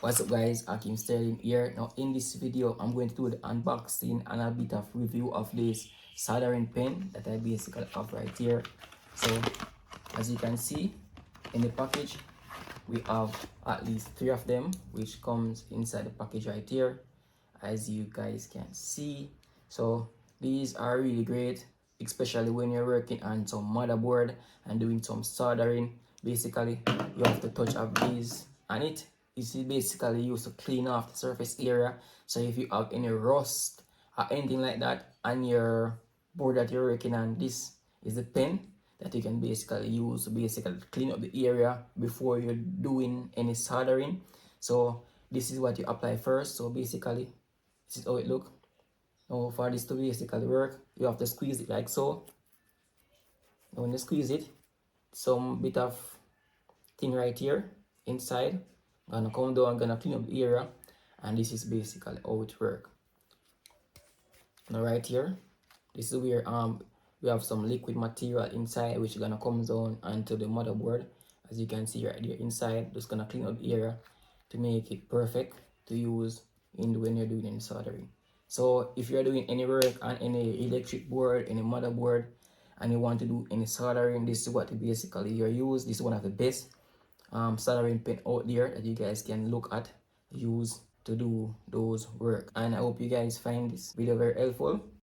What's up guys, Ackeem Sterling here. Now in this video I'm going to do the unboxing and a bit of review of this soldering pen that I basically have right here. So as you can see in the package we have at least 3 of them, which comes inside the package right here, as you guys can see. So these are really great, especially when you're working on some motherboard and doing some soldering. Basically you have to touch up these on it. This is basically used to clean off the surface area. So if you have any rust or anything like that on your board that you're working on, this is the pen that you can basically use to basically clean up the area before you're doing any soldering. So this is what you apply first. So basically this is how it look. Now for this to basically work, you have to squeeze it like so. Now when you squeeze it, some bit of thing right here inside gonna come down, gonna clean up the area, and this is basically how it work. Now right here, this is where we have some liquid material inside which is gonna come down onto the motherboard. As you can see right there inside, just gonna clean up the area to make it perfect to use when you're doing any soldering. So if you're doing any work on any electric board, any motherboard, and you want to do any soldering, this is what basically you use. This is one of the best soldering pen out there that you guys can look at, use to do those work. And I hope you guys find this video very helpful.